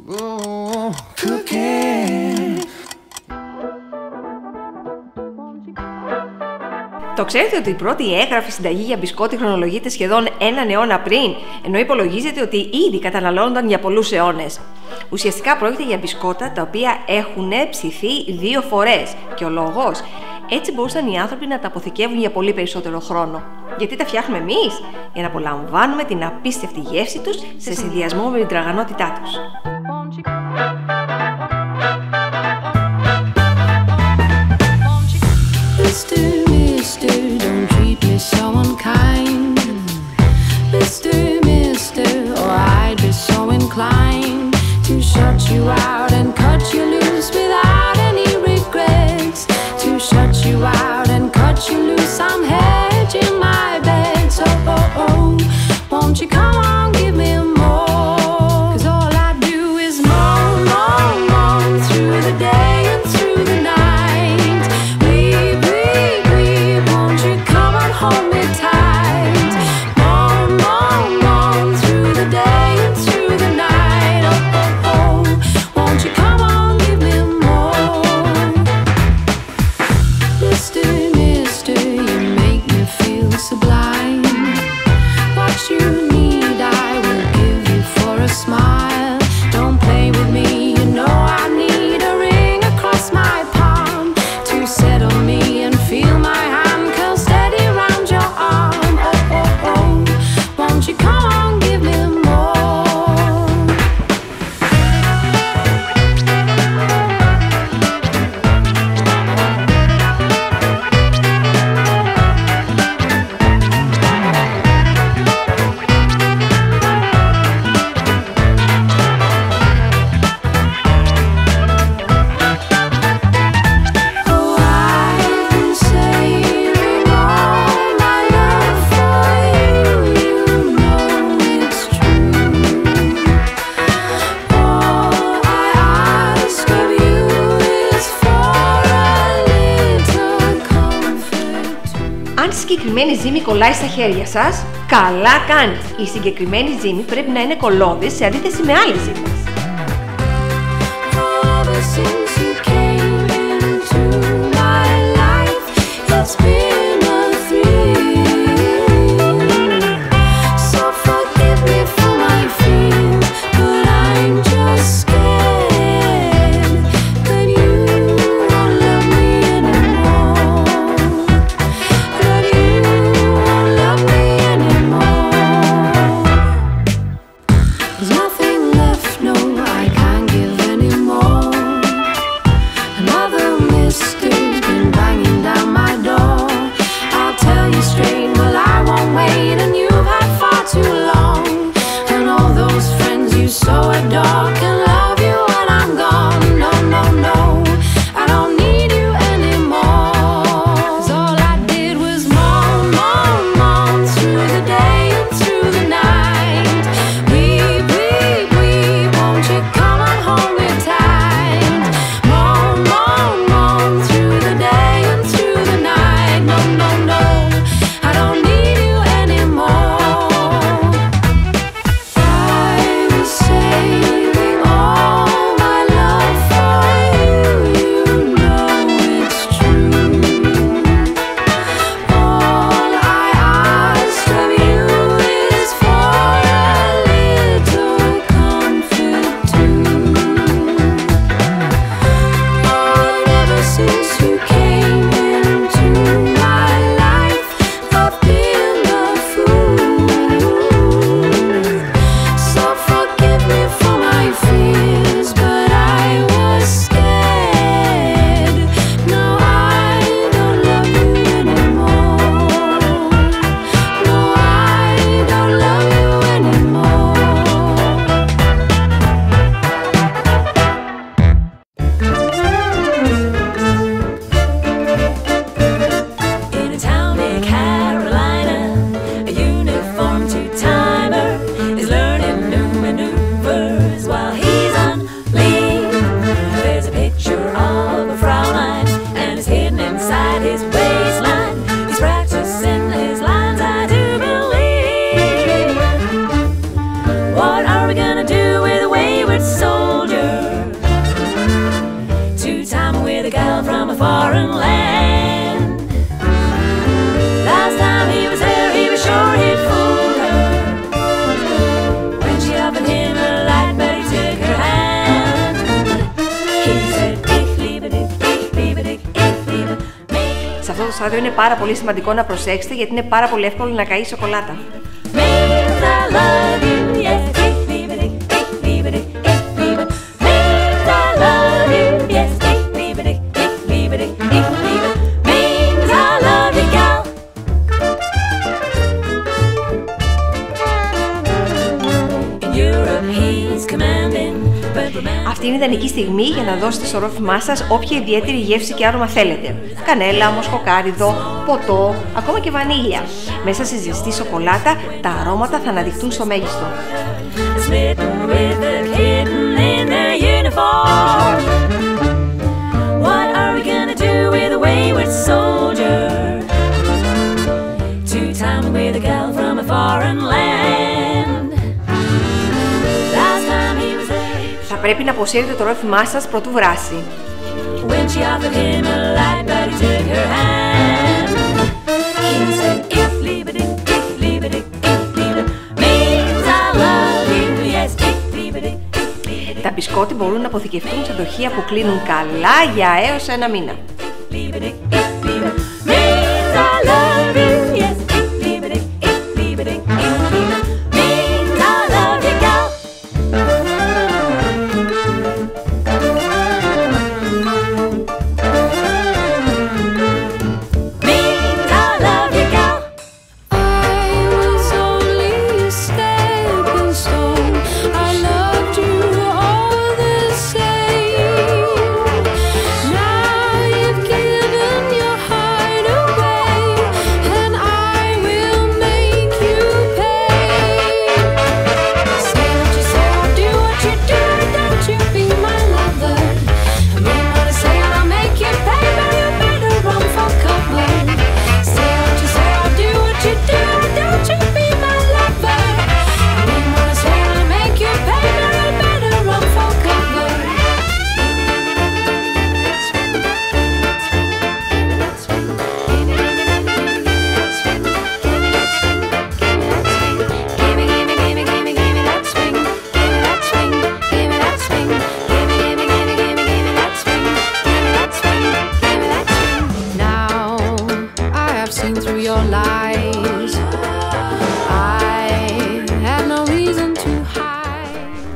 Το ξέρετε ότι η πρώτη έγγραφη συνταγή για μπισκότι χρονολογείται σχεδόν έναν αιώνα πριν, ενώ υπολογίζεται ότι ήδη καταναλώνονταν για πολλούς αιώνες. Ουσιαστικά πρόκειται για μπισκότα τα οποία έχουν ψηθεί 2 φορές και ο λόγος, έτσι μπορούσαν οι άνθρωποι να τα αποθηκεύουν για πολύ περισσότερο χρόνο. Γιατί τα φτιάχνουμε εμείς? Για να απολαμβάνουμε την απίστευτη γεύση τους σε συνδυασμό με την τραγανότητά τους. Don't treat me so unkind. Mister, or I'd be so inclined to shut you out and cut you loose without any regrets. To shut you out and cut you loose, I'm hedging my bed. So won't you come on, give me more? 'Cause all I do is moan, moan, moan through the day and through the night. Won't you come on, hold me tight? Moan, moan, moan through the day and through the night. Won't you come on, give me more? Mister, you make me feel sublime. What you need I will give you for a smile. Don't play with me, you know I need a ring across my palm to settle me and feel my hand curl steady round your arm. Won't you come on, give me more? Αν η συγκεκριμένη ζύμη κολλάει στα χέρια σας, καλά κάνεις. Η συγκεκριμένη ζύμη πρέπει να είναι κολλώδης σε αντίθεση με άλλες ζύμες. Won't you ράδιο είναι πάρα πολύ σημαντικό να προσέξετε, γιατί είναι πάρα πολύ εύκολο να καεί η σοκολάτα. Αυτή είναι η ιδανική στιγμή για να δώσετε στο ρόφημά σας όποια ιδιαίτερη γεύση και άρωμα θέλετε. Κανέλα, μοσχοκάριδο, ποτό, ακόμα και βανίλια. Μέσα στη ζεστή σοκολάτα τα αρώματα θα αναδειχθούν στο μέγιστο. Θα πρέπει να αποσύρετε το ρόφημά σας προτού βράσει. Τα μπισκότι μπορούν να αποθηκευτούν σε δοχεία που κλείνουν καλά για έως 1 μήνα.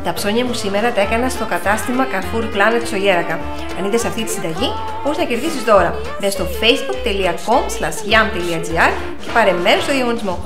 Τα ψώνια μου σήμερα τα έκανα στο κατάστημα Carrefour Planet στο Γέρακα. Αν είδες αυτή τη συνταγή, μπορείς να κερδίσεις δώρα. Μπες στο facebook.com/yam.gr και πάρε μέρος στο διαγωνισμό.